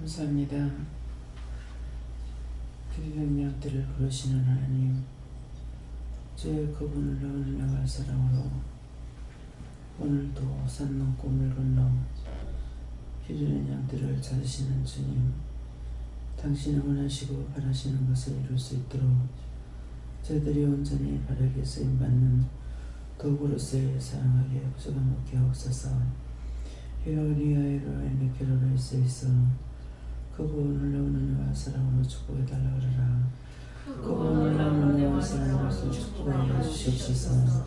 감사합니다. 필경량들을 부르시는 하나님, 주의 그분을 넣은 영화 사랑으로 오늘도 산 넘고 물 건너 필요한 양들을 찾으시는 주님, 당신이 원하시고 바라시는 것을 이룰 수 있도록 저희들이 온전히 바르게 쓰임받는 도구로서의 사랑하게 부족함 없게 하옵소서. 히로리아이로 엔리케로를 쓰이소 그분을 넣는 영화 사랑으로 축복해달라 그러라. 그분을 넣는 영화 사랑으로 축복해 주시옵소서.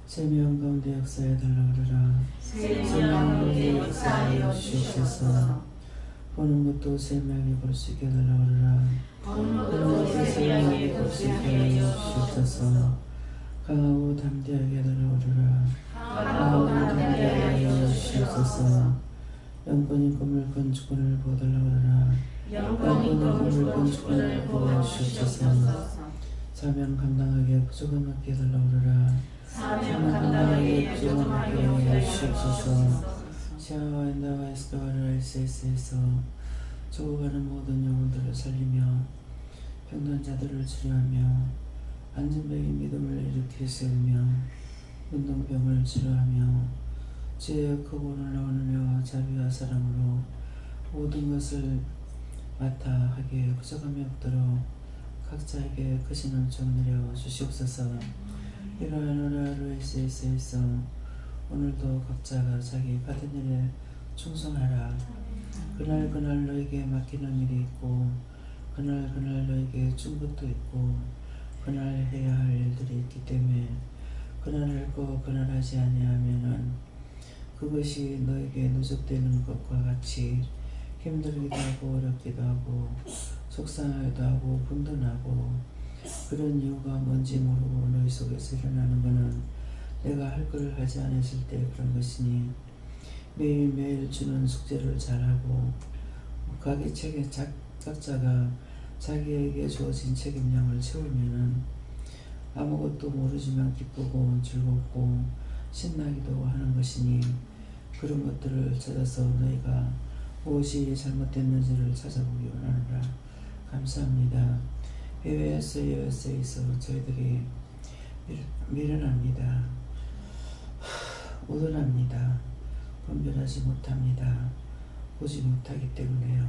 세명 가운데 역사해달라 그러라. 세명 가운데 역사해 주시옵소서. 보는 것도 세명이 볼 수 있게 해달라 그러라. 보는 것도 세명이 볼 수 있게 해 주시옵소서. 강하고 담대하게 해달라 그러라. 강하고 담대하게 해 주시옵소서. 영권인 꿈을 건축권을 보달라 그러라. 영권인 꿈을 건축권을 보여주시옵소서. 사명 감당하게 부족함 없게 해달라 그러라. 사명 감당하게 부족함 없게 해주시옵소서. 시아와 엔다와 에스카와를 SS에서 죽어가는 모든 영혼들을 살리며 병든 자들을 치료하며 안진병의 믿음을 일으켜 세우며 운동병을 치료하며 주의 그분을 나오는 여와 자비와 사랑으로 모든 것을 맡아 하기에 부족함이 없도록 각자에게 크신 은총 내려 주시옵소서. 이러한 하루 SS에서 오늘도 각자가 자기 받은 일에 충성하라. 그날 너에게 맡기는 일이 있고 그날 너에게 준 것도 있고 그날 해야 할 일들이 있기 때문에 그날 할 그날 하지 아니하면은 그것이 너에게 누적되는 것과 같이 힘들기도 하고 어렵기도 하고 속상하기도 하고 분분하고 그런 이유가 뭔지 모르고 너희 속에서 일어나는 것은 내가 할 것을 하지 않았을 때 그런 것이니 매일매일 주는 숙제를 잘하고 각자가 자기에게 주어진 책임량을 채우면은 아무것도 모르지만 기쁘고 즐겁고 신나기도 하는 것이니 그런 것들을 찾아서 너희가 무엇이 잘못됐는지를 찾아보기 원하노라. 감사합니다. 해외에서 여에서 저희들이 미련합니다. 우둔합니다. 분별하지 못합니다. 보지 못하기 때문에요.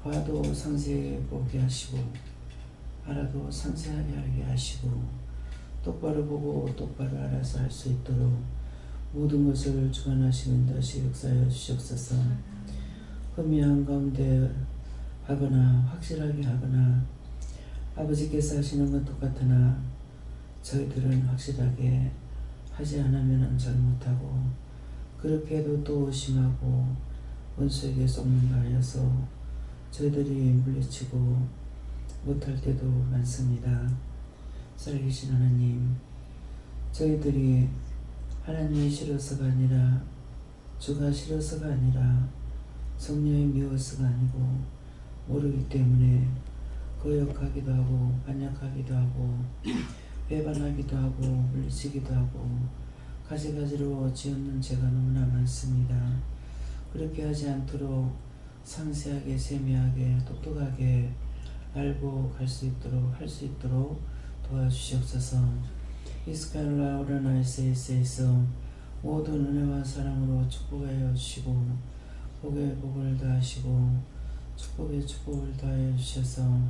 봐도 상세히 보게 하시고 알아도 상세하게 알게 하시고 똑바로 보고 똑바로 알아서 할 수 있도록 모든 것을 주관하시는 다시 역사하여 주시옵소서. 흠이 한가운데 하거나 확실하게 하거나 아버지께서 하시는 건 똑같으나 저희들은 확실하게 하지 않으면 잘못하고 그렇게 해도 또 의심하고 원수에게 속는다 하여서 저희들이 물리치고 못할 때도 많습니다. 살아계신 하나님, 저희들이 하나님이 싫어서가 아니라 주가 싫어서가 아니라 성령이 미워서가 아니고 모르기 때문에 거역하기도 하고 반역하기도 하고 배반하기도 하고 물리치기도 하고 가지가지로 지었는 죄가 너무나 많습니다. 그렇게 하지 않도록 상세하게 세미하게 똑똑하게 알고 갈 수 있도록 할 수 있도록 도와주시옵소서. 이스카엘라 오라나 SS에서 모든 은혜와 사랑으로 축복하여 주시고 복에 복을 다하시고 축복에 축복을 다하여 주셔서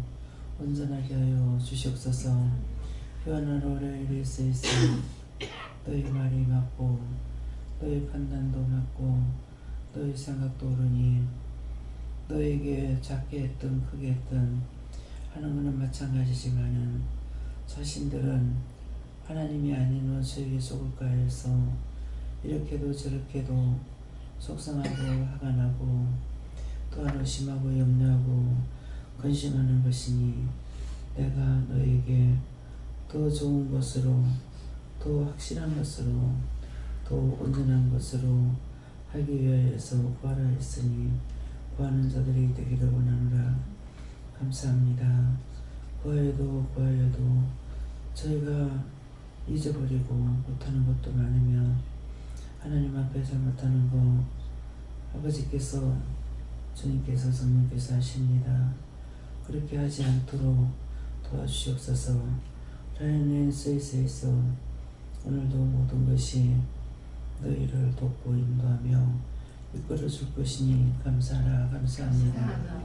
온전하게 하여 주시옵소서. 요한아로레 SS에서 너희 말이 맞고 너희 판단도 맞고 너희 생각도 옳으니 너에게 작게 했든 크게 했든 하는 것은 마찬가지지만은 자신들은 하나님이 아닌 원수에게 속을까 해서 이렇게도 저렇게도 속상하고 화가 나고 또한 의심하고 염려하고 근심하는 것이니 내가 너에게 더 좋은 것으로 더 확실한 것으로 더 온전한 것으로 하기 위하여서 구하라 했으니 구하는 자들이 되기를 원하노라. 감사합니다. 구하여도 저희가 잊어버리고 못하는 것도 많으며 하나님 앞에 잘못하는 거 아버지께서 주님께서 성령께서 하십니다. 그렇게 하지 않도록 도와주시옵소서. 라인의 스위스에서 오늘도 모든 것이 너희를 돕고 인도하며 이끌어 줄 것이니 감사합니다.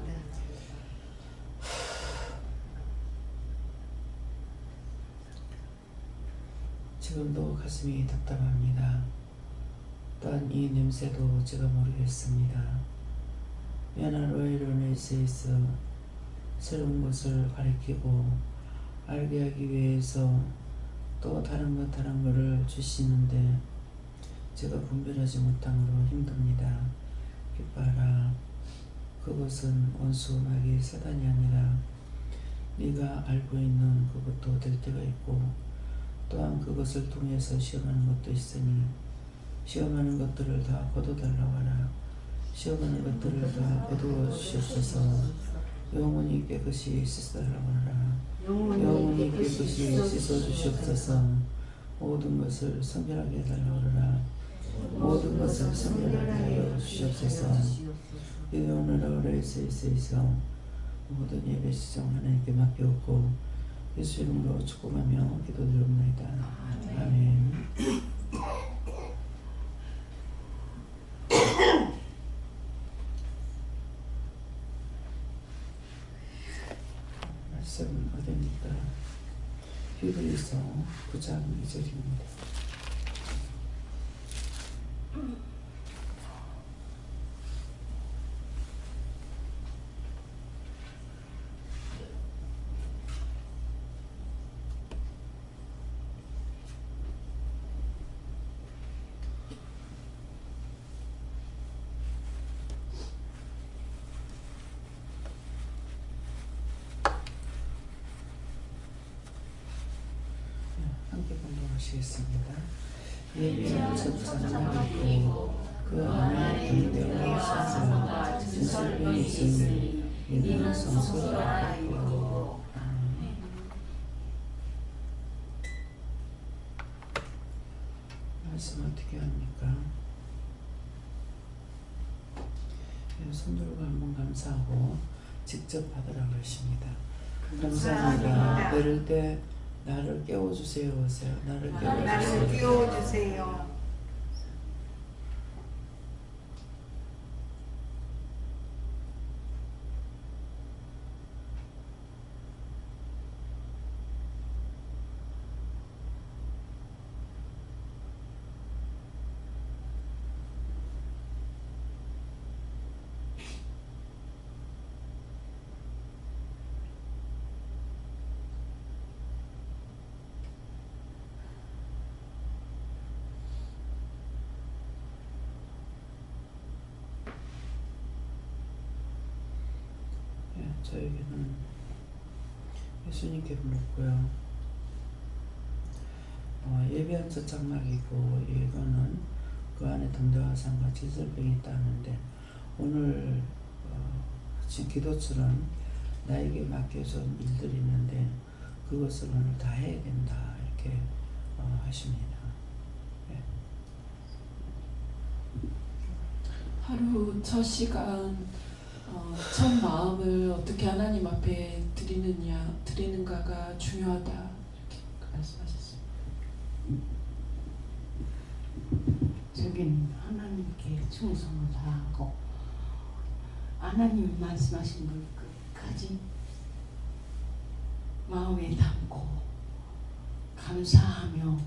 지금도 가슴이 답답합니다. 또한 이 냄새도 제가 모르겠습니다. 미아나로이로네스에서 새로운 것을 가리키고 알게 하기 위해서 또 다른 것을 주시는데 제가 분별하지 못함으로 힘듭니다. 기뻐하라. 그것은 원수 마귀의 사단이 아니라 네가 알고 있는 그것도 될 때가 있고 또한 그것을 통해서 시험하는 것도 있으니 시험하는 것들을 다 거둬달라고 하라. 시험하는 것들을 다 거두어 주시옵소서. 영원히 깨끗이 씻어달라고 하라. 영원히 깨끗이 씻어주시옵소서. 모든 것을 성결하게 해달라고 하라. 모든 것을 성결하게 하여 주시옵소서. 오늘 어레스에 있어 모든 예배 시정 하나님께 맡겨오고 예수 이름으로 축복하며 기도드립니다. 아멘. 말씀 어디입니까? 히브리서 9장 2절입니다. 함께 공동하시겠습니다. 예비한 첫장을 입고 그 안에 등대와 사사와 진설병이 있으니 이는 성소가 있고. 말씀 어떻게 합니까? 손들고 한번 감사하고 직접 받으라고 하십니다. 감사합니다. 이럴 때 나를 깨워주세요. 나를 깨워주세요. 저에게는 예수님께 부르고요. 예배한 첫 장막이고 이거는 그 안에 등대와 상과 진설병이 있다는데 오늘 지금 기도처럼 나에게 맡겨진 일들이 있는데 그것을 오늘 다 해야 된다 이렇게 하십니다. 네. 하루 첫 시간 첫 마음을 어떻게 하나님 앞에 드리는가가 중요하다 이렇게 말씀하셨습니다. 저기는 하나님께 충성을 다하고 하나님이 말씀하신 걸 끝까지 마음에 담고 감사하며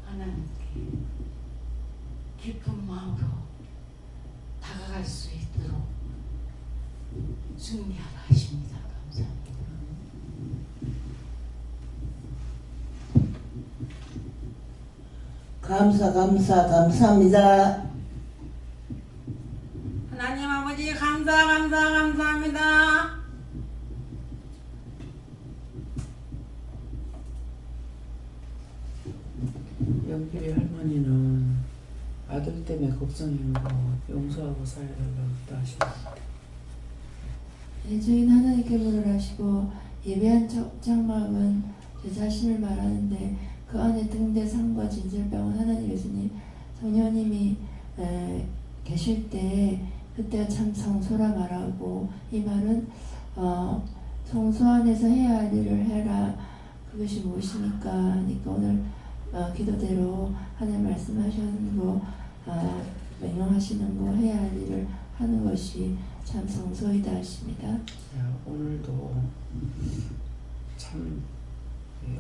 하나님께 깊은 마음으로 다가갈 수 있도록 준비하라 하십니다. 감사합니다. 감사합니다. 하나님 아버지 감사합니다. 영필이 할머니는 아들 때문에 걱정인 거 용서하고 살려달라고 기도하십니다. 주인 하나님께 물으라시고 예배한 장막은 제 자신을 말하는데 그 안에 등대 상과 진설병은 하나님 예수님 성령님이 계실 때 그 그때가 참 성소라 말하고, 이 말은 성소 안에서 해야 할 일을 해라. 그것이 무엇입니까? 그러니까 오늘 기도대로 하나님 말씀하시는 거, 명령하시는 거, 해야 할 일을 하는 것이 참 성소이다 하십니다. 오늘도 참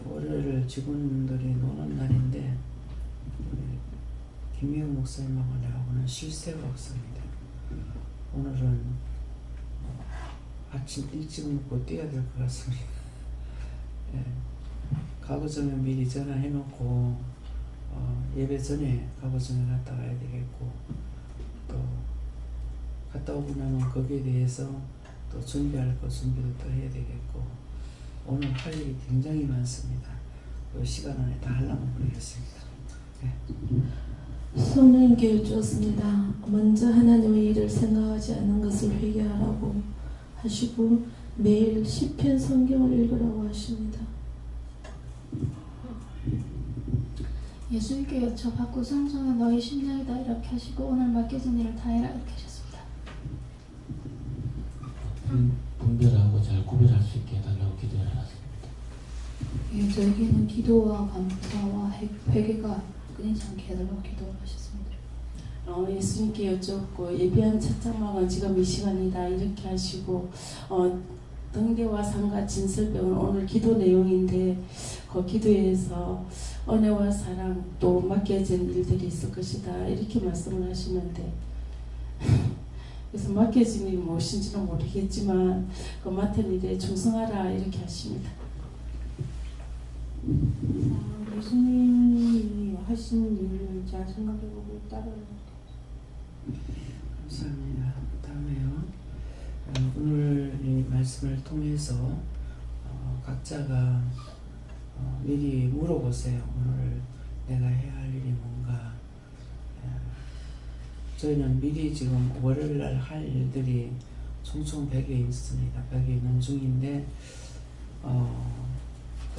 월요일 직원들이 노는 날인데 김미영 목사님하고 나하고는 실세가 없습니다. 오늘은 아침 일찍 먹고 뛰어야 될 것 같습니다. 가고 전에 미리 전화해놓고 예배 전에 가고 전에 갔다 가야 되겠고, 또 갔다 오고 나면 거기에 대해서 또 준비할 거 준비도 또 해야 되겠고, 오늘 할 일이 굉장히 많습니다. 그 시간 안에 다 하려면 모르겠습니다. 성령 교육 주었습니다. 먼저 하나님의 일을 생각하지 않는 것을 회개하라고 하시고 매일 시편 성경을 읽으라고 하십니다. 예수님께 여쭤봤고 성전은 너희 심령이다 이렇게 하시고 오늘 맡겨진 일을 다 해라 이렇게 하셨습니다. 분별하고 잘 구별할 수 있게 해달라고 기도를 해놨습니다. 예, 저에게는 기도와 감사와 회개가 끊이지 않게 해달라고 기도를 하셨습니다. 예수님께 여쭙고 예배한 첫 장막은 지금 이 시간이다 이렇게 하시고 등대와 상과 진설병은 오늘 기도 내용인데 그 기도에서 은혜와 사랑 또 맡겨진 일들이 있을 것이다 이렇게 말씀을 하시는데 그래서 맡겨진 일이 무엇인지는 모르겠지만 그 맡은 일에 충성하라 이렇게 하십니다. 예수님이 하신 일을 잘 생각해보고 따르는 감사합니다. 다음에요. 오늘 이 말씀을 통해서 각자가 미리 물어보세요. 오늘 내가 해야 할 일이 뭔가. 저희는 미리 지금 월요일날 할 일들이 총총 100여 있습니다. 100여 있는 중인데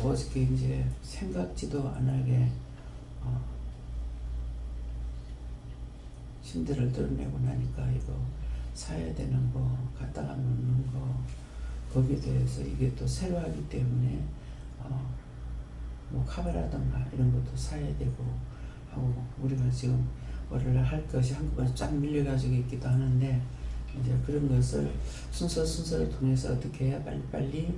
어저께 이제 생각지도 안 하게 힘들을 드러내고 나니까 이거 사야 되는 거, 갖다가 놓는 거, 거기에 대해서 이게 또 새로 하기 때문에 뭐 카메라든가 이런 것도 사야 되고 하고, 우리가 지금 월요일에 할 것이 한꺼번에 쫙 밀려가지고 있기도 하는데, 이제 그런 것을 순서를 통해서 어떻게 해야 빨리빨리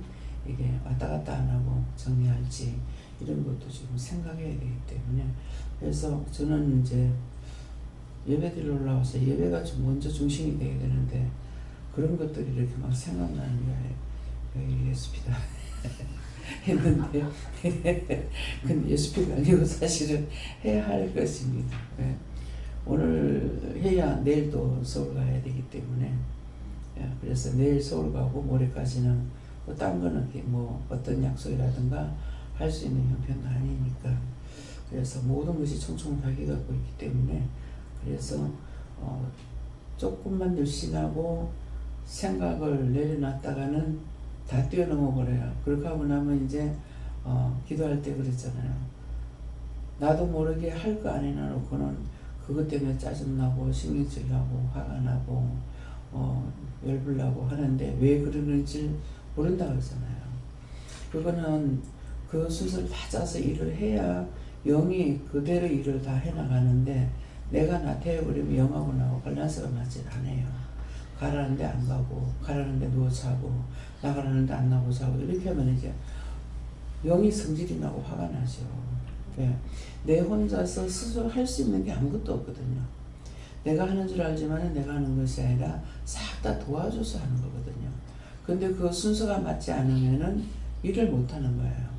이게 왔다 갔다 안 하고 정리할지 이런 것도 지금 생각해야 되기 때문에, 그래서 저는 이제 예배드리러 올라와서 예배가 좀 먼저 중심이 돼야 되는데 그런 것들이 이렇게 막 생각나는 거예요. 예수피다 했는데 근데 예수피가 아니고 사실은 해야 할 것입니다. 오늘 해야 내일도 서울 가야 되기 때문에, 그래서 내일 서울 가고 모레까지는 뭐 딴 거는 뭐 어떤 약속이라든가 할 수 있는 형편도 아니니까, 그래서 모든 것이 총총하게 갖고 있기 때문에, 그래서 조금만 늘씬하고 생각을 내려놨다가는 다 뛰어넘어 버려요. 그렇게 하고 나면 이제 기도할 때 그랬잖아요. 나도 모르게 할 거 안 해놔놓고는 그것 때문에 짜증나고 신경질나고 화가 나고 열불나고 하는데 왜 그러는지 모른다 그러잖아요. 그거는 그 순서를 다 짜서 일을 해야 영이 그대로 일을 다 해나가는데, 내가 나태해버리면 영하고 나하고 밸런스가 맞질 않아요. 가라는데 안 가고, 가라는데 누워 자고, 나가라는데 안 나고 자고, 이렇게 하면 이제 영이 성질이 나고 화가 나죠. 내 혼자서 스스로 할 수 있는 게 아무것도 없거든요. 내가 하는 줄 알지만 내가 하는 것이 아니라 싹 다 도와줘서 하는 거거든요. 근데 그 순서가 맞지 않으면은 일을 못 하는 거예요.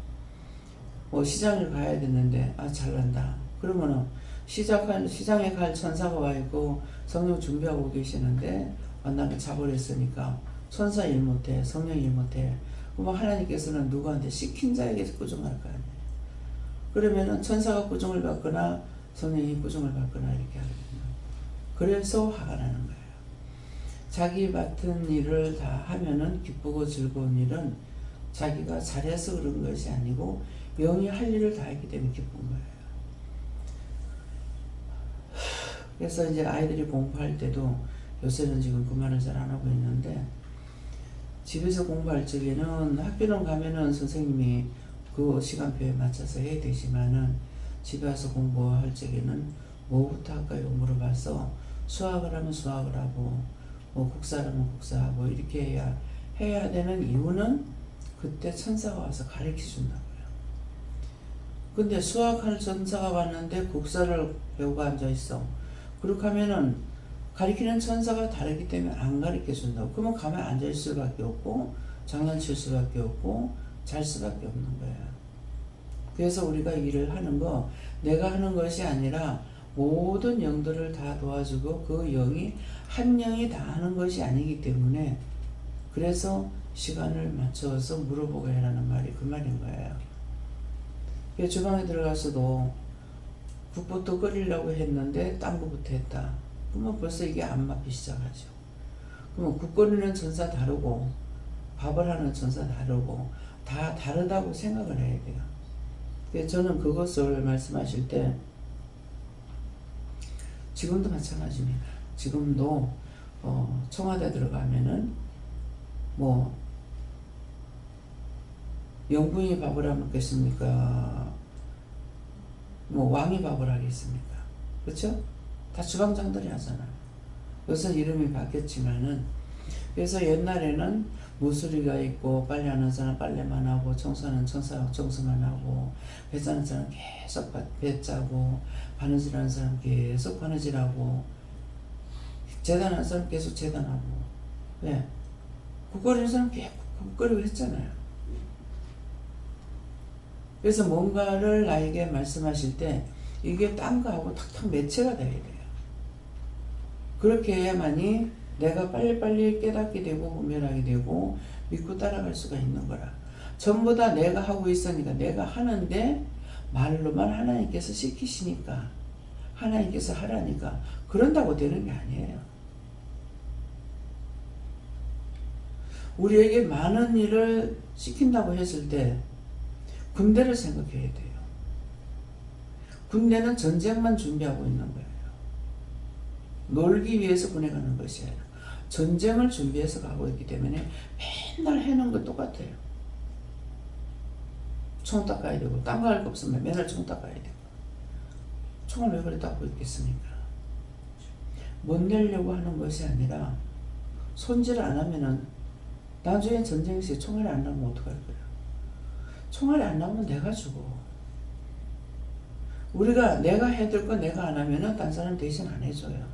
뭐 시장을 가야 되는데 잘난다. 그러면은 시장에 갈 천사가 와 있고 성령 준비하고 계시는데 만나면 자버렸으니까 천사 일 못해, 성령 일 못해. 그럼 하나님께서는 누구한테 시킨 자에게 꾸중할 거 아니에요. 그러면은 천사가 꾸중을 받거나 성령이 꾸중을 받거나 이렇게 하거든요. 그래서 화가 나는 거예요. 자기 맡은 일을 다 하면은 기쁘고 즐거운 일은 자기가 잘해서 그런 것이 아니고 영이 할 일을 다 했기 때문에 기쁜 거예요. 그래서 이제 아이들이 공부할 때도 요새는 지금 그 말을 잘 안 하고 있는데, 집에서 공부할 적에는 학교는 가면은 선생님이 그 시간표에 맞춰서 해야 되지만은 집에 와서 공부할 적에는 뭐부터 할까요? 물어봐서 수학을 하면 수학을 하고 뭐 국사를 하면 국사하고 이렇게 해야 되는 이유는 그때 천사가 와서 가르쳐 준다고요. 근데 수학할 천사가 왔는데 국사를 배우고 앉아 있어. 그렇게 하면은 가르치는 천사가 다르기 때문에 안 가르쳐 준다고. 그러면 가만히 앉아 있을 수밖에 없고 장난칠 수밖에 없고 잘 수밖에 없는 거야. 그래서 우리가 일을 하는 거 내가 하는 것이 아니라 모든 영들을 다 도와주고 그 영이 한 영이 다 하는 것이 아니기 때문에 그래서 시간을 맞춰서 물어보고 해라는 말이 그 말인 거예요. 주방에 들어가서도 국부터 끓이려고 했는데 딴 거부터 했다. 그러면 벌써 이게 안 맞기 시작하죠. 그러면 국 끓이는 천사 다르고 밥을 하는 천사 다르고 다 다르다고 생각을 해야 돼요. 그래서 저는 그것을 말씀하실 때 지금도 마찬가지입니다. 지금도 청와대 들어가면은 뭐 영부인이 밥을 안 먹겠습니까? 뭐 왕이 밥을 하겠습니까? 그렇죠? 다 주방장들이 하잖아요. 요새 이름이 바뀌었지만은 그래서 옛날에는 무수리가 있고 빨래하는 사람 빨래만 하고 청소하는 청소만 하고 배 짜는 사람 계속 배 짜고 바느질하는 사람 계속 바느질하고 재단하는 사람 계속 재단하고 왜? 국거리는 사람 계속 국거리고 했잖아요. 그래서 뭔가를 나에게 말씀하실 때 이게 딴 거하고 탁탁 매체가 돼야 돼요. 그렇게 해야만이 내가 빨리빨리 깨닫게 되고 분별하게 되고 믿고 따라갈 수가 있는 거라. 전부 다 내가 하고 있으니까 내가 하는데 말로만 하나님께서 시키시니까 하나님께서 하라니까 그런다고 되는 게 아니에요. 우리에게 많은 일을 시킨다고 했을 때 군대를 생각해야 돼요. 군대는 전쟁만 준비하고 있는 거예요. 놀기 위해서 군에 가는 것이 아니라 전쟁을 준비해서 가고 있기 때문에 맨날 해놓은 거 똑같아요. 총 닦아야 되고 딴 거 할 거 없으면 맨날 총 닦아야 되고 총을 왜 그래 닦고 있겠습니까? 못 내려고 하는 것이 아니라 손질 안 하면은 나중에 전쟁에서 총알이 안 나오면 어떡할 거야? 총알이 안 나오면 내가 죽어. 우리가 내가 해줄 거 내가 안 하면은 딴 사람 대신 안 해줘요.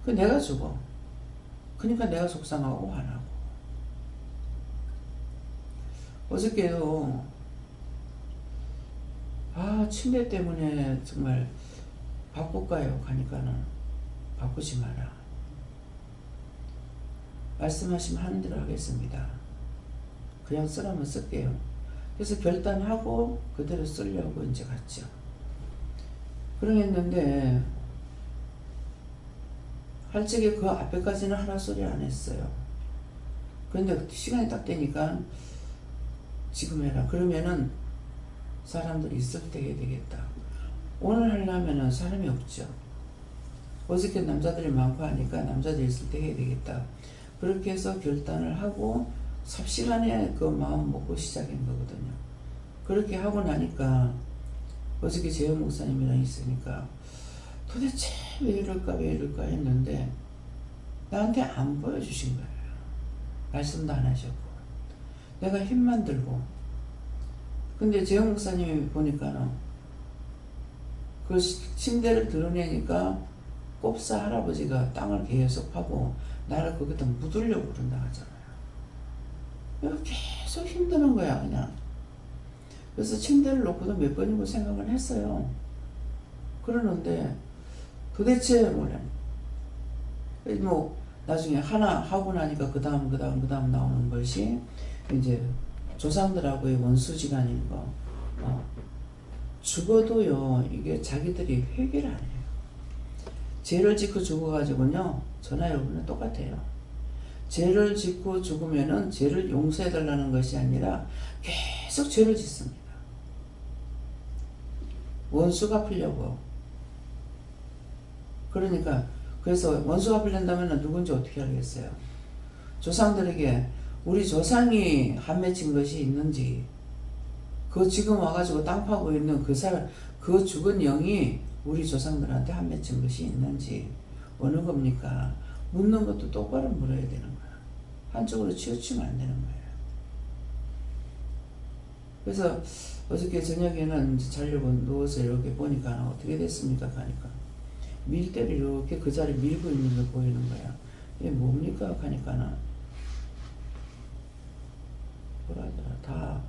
그 내가 죽어. 그러니까 내가 속상하고 화나고. 어저께도 침대 때문에 정말 바꿀까요? 가니까는 바꾸지 마라. 말씀하시면 하는 대로 하겠습니다. 그냥 쓰라면 쓸게요. 그래서 결단하고 그대로 쓰려고 이제 갔죠. 그러겠는데 할 적에 그 앞에까지는 하라 소리 안 했어요. 그런데 시간이 딱 되니까 지금 해라. 그러면은 사람들이 있을 때 해야 되겠다. 오늘 하려면은 사람이 없죠. 어저께 남자들이 많고 하니까 남자들이 있을 때 해야 되겠다. 그렇게 해서 결단을 하고 삽시간에 그 마음 먹고 시작한 거거든요. 그렇게 하고 나니까 어저께 재영 목사님이랑 있으니까 도대체 왜 이럴까 했는데 나한테 안 보여주신 거예요. 말씀도 안 하셨고 내가 힘만 들고. 근데 재영 목사님이 보니까는 그 침대를 드러내니까 꼽사 할아버지가 땅을 계속 파고 나를 거기다 묻으려고 그런다 하잖아요. 계속 힘드는 거야 그냥. 그래서 침대를 놓고도 몇 번이고 생각을 했어요. 그러는데 도대체 뭐 나중에 하나 하고 나니까 그 다음 나오는 것이 이제 조상들하고의 원수지간인 거. 죽어도요 이게 자기들이 회개를 안 해요. 죄를 짓고 죽어가지고는요 저나 여러분은 똑같아요. 죄를 짓고 죽으면은 죄를 용서해달라는 것이 아니라 계속 죄를 짓습니다. 원수 갚으려고. 그러니까 그래서 원수 갚으려면 누군지 어떻게 알겠어요? 조상들에게 우리 조상이 한 맺힌 것이 있는지, 그 지금 와가지고 땅 파고 있는 그 사람, 그 죽은 영이 우리 조상들한테 한 맺힌 것이 있는지 어느 겁니까? 묻는 것도 똑바로 물어야 되는 거야. 한쪽으로 치우치면 안 되는 거예요. 그래서 어저께 저녁에는 이제 자려고 누워서 이렇게 보니까 어떻게 됐습니까? 하니까 밀대를 이렇게 그 자리에 밀고 있는 게 보이는 거야. 이게 뭡니까? 하니까는 뭐라 하더라. 다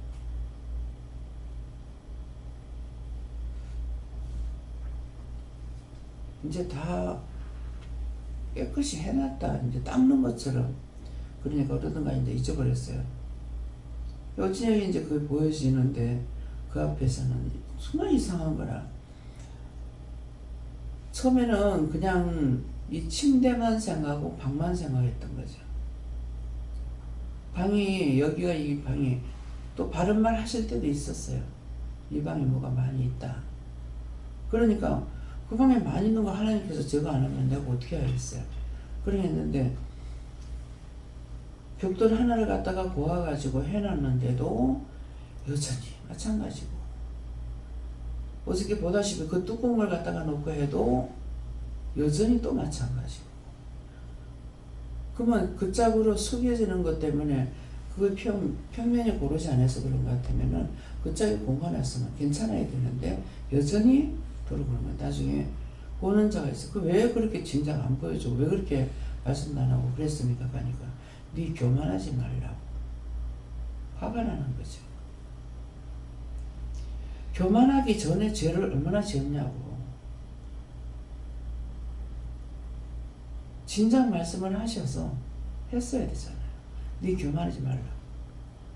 이제 다 깨끗이 해놨다. 이제 닦는 것처럼. 그러니까 어쩌든가 이제 잊어버렸어요. 어찌냐면 이제 그게 보여지는데 그 앞에서는 정말 이상한 거라. 처음에는 그냥 이 침대만 생각하고 방만 생각했던 거죠. 방이, 여기가 이 방이 또 바른 말 하실 때도 있었어요. 이 방에 뭐가 많이 있다. 그러니까 그 방에 많이 있는 거 하나님께서 제거 안 하면 내가 어떻게 하겠어요. 그러겠는데 벽돌 하나를 갖다가 고아가지고 해놨는데도 여전히 마찬가지고, 어저께 보다시피 그 뚜껑을 갖다가 놓고 해도 여전히 또 마찬가지고, 그러면 그 짝으로 숙여지는 것 때문에 그 평면이 고르지 않아서 그런 것 같으면은 그 짝이 공간했으면 괜찮아야 되는데 여전히 그러는 거야. 나중에 보는 자가 있어. 왜 그렇게 진작 안 보여줘? 왜 그렇게 말씀도 안 하고 그랬습니까? 하니까 네 교만하지 말라고. 화가 나는 거죠. 교만하기 전에 죄를 얼마나 지었냐고. 진작 말씀을 하셔서 했어야 되잖아요. 네 교만하지 말라고.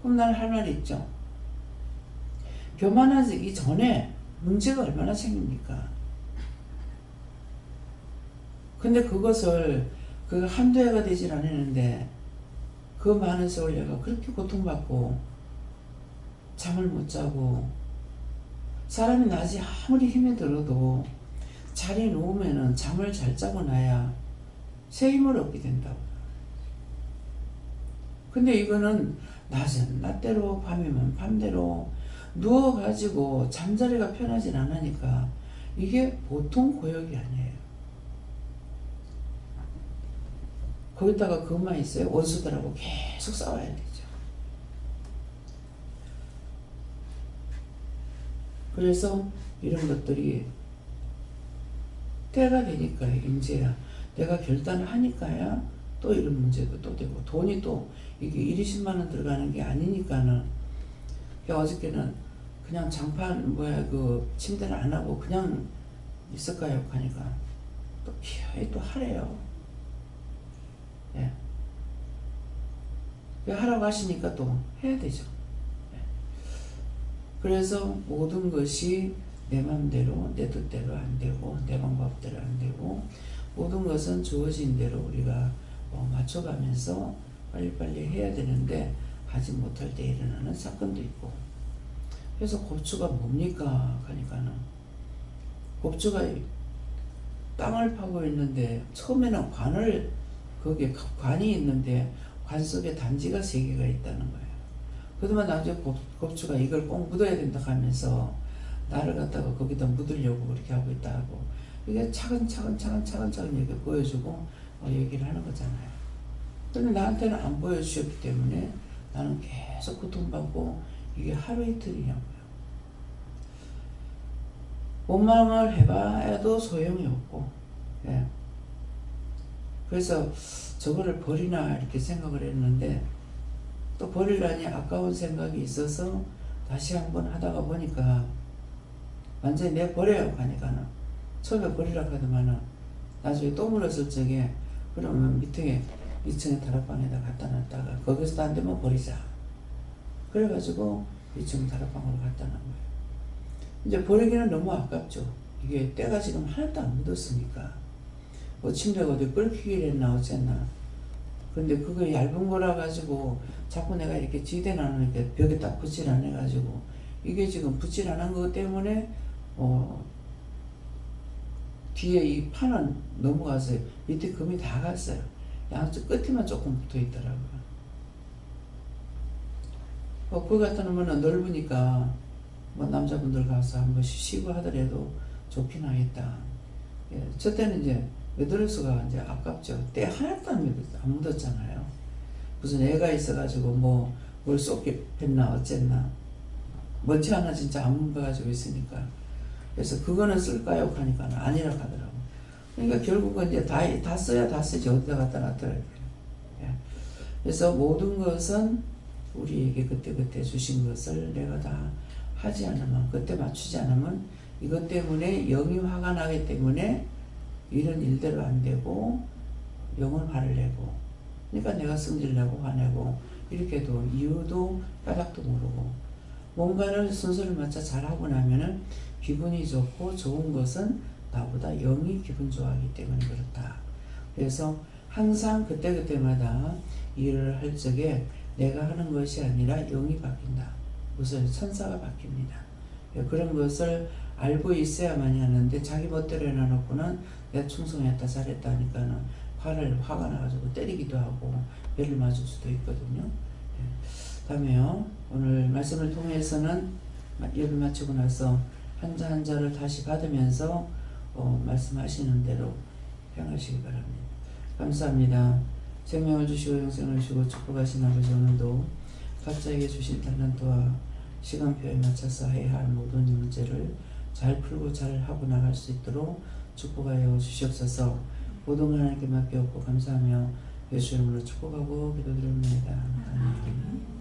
그럼 나는 할 말이 있죠. 교만하기 전에 문제가 얼마나 생깁니까? 근데 그것을 그 한두 해가 되질 않았는데 그 많은 세월 내가 그렇게 고통받고 잠을 못 자고, 사람이 낮에 아무리 힘이 들어도 자리에 누우면은 잠을 잘 자고 나야 새 힘을 얻게 된다고. 근데 이거는 낮은 낮대로 밤이면 밤대로 누워가지고 잠자리가 편하진 않으니까 이게 보통 고역이 아니에요. 거기다가 그것만 있어요. 원수들하고 계속 싸워야 되죠. 그래서 이런 것들이 때가 되니까 이제야 내가 결단을 하니까야 또 이런 문제도 또 되고, 돈이 또 이게 1, 20만 원 들어가는 게 아니니까는. 어저께는 그냥 장판 그 침대를 안 하고 그냥 있을까요? 하니까 또 기어이 또 하래요. 예. 하라고 하시니까 또 해야 되죠. 예. 그래서 모든 것이 내 맘대로 내 뜻대로 안 되고 내 방법대로 안 되고, 모든 것은 주어진 대로 우리가 맞춰가면서 빨리빨리 해야 되는데 하지 못할 때 일어나는 사건도 있고. 그래서 곱추가 뭡니까? 하니까는 곱추가 땅을 파고 있는데 처음에는 거기에 관이 있는데 관 속에 단지가 3개가 있다는 거예요. 그러면 나중에 곱추가 이걸 꼭 묻어야 된다 하면서 나를 갖다가 거기다 묻으려고 그렇게 하고 있다고. 이게 차근차근 이렇게 보여주고 얘기를 하는 거잖아요. 근데 나한테는 안 보여주셨기 때문에 나는 계속 고통받고 이게 하루 이틀이냐고요. 원망을 해봐도 소용이 없고. 예. 그래서 저거를 버리나 이렇게 생각을 했는데 또 버리려니 아까운 생각이 있어서 다시 한번 하다가 보니까 완전히 내 버려요 하니까는, 처음에 버리라고 하더만은 나중에 또 물었을 적에 그러면 밑에 2층에 다락방에다 갖다 놨다가 거기서도 안 되면 버리자. 그래가지고 2층 다락방으로 갖다 놓은 거예요. 이제 버리기는 너무 아깝죠. 이게 때가 지금 하나도 안 묻었으니까. 뭐 침대가 어디 끓기를 했나 어쨌나. 근데 그거 얇은 거라 가지고 자꾸 내가 이렇게 지대나는 게 벽에 딱 붙질 안 해가지고 이게 지금 붙질 않은 것 때문에 뒤에 이 판은 넘어가서 밑에 금이 다 갔어요. 양쪽 끝에만 조금 붙어 있더라고요. 그거 갖다 놓으면 넓으니까 뭐 남자분들 가서 한 번씩 쉬고 하더라도 좋긴 하겠다. 예, 저 때는 이제 웨더러스가 이제 아깝죠. 때 하나도 안 묻었잖아요. 무슨 애가 있어가지고 뭘 쏟게 뺐나 어쨌나 먼지 하나 진짜 안 묻어가지고 있으니까. 그래서 그거는 쓸까요? 하니까 아니라 하더라고. 그러니까 결국은 이제 다 써야 다 쓰지 어디다 갖다 놨더라고요. 예. 그래서 모든 것은 우리에게 그때그때 주신 것을 내가 다 하지 않으면, 그때 맞추지 않으면 이것 때문에 영이 화가 나기 때문에 이런 일대로 안 되고 영은 화를 내고, 그러니까 내가 성질내고 화내고 이렇게 해도 이유도 까닭도 모르고, 뭔가를 순서를 맞춰 잘하고 나면은 기분이 좋고, 좋은 것은 나보다 영이 기분 좋아하기 때문에 그렇다. 그래서 항상 그때그때마다 일을 할 적에 내가 하는 것이 아니라 영이 바뀐다. 무슨 천사가 바뀝니다. 그런 것을 알고 있어야만이 하는데, 자기 멋대로 해놔놓고는 내가 충성했다 잘했다 하니까는 화가 나가지고 때리기도 하고 배를 맞을 수도 있거든요. 다음에요, 오늘 말씀을 통해서는 예배 마치고 나서 한자 한자를 다시 받으면서 말씀하시는 대로 행하시기 바랍니다. 감사합니다. 생명을 주시고 영생을 주시고 축복하신 아버지, 오늘도 각자에게 주신 달란트와 시간표에 맞춰서 해야 할 모든 문제를 잘 풀고 잘 하고 나갈 수 있도록 축복하여 주시옵소서. 모든 걸 하나님께 맡겨놓고 감사하며 예수 이름으로 축복하고 기도드립니다. 아멘.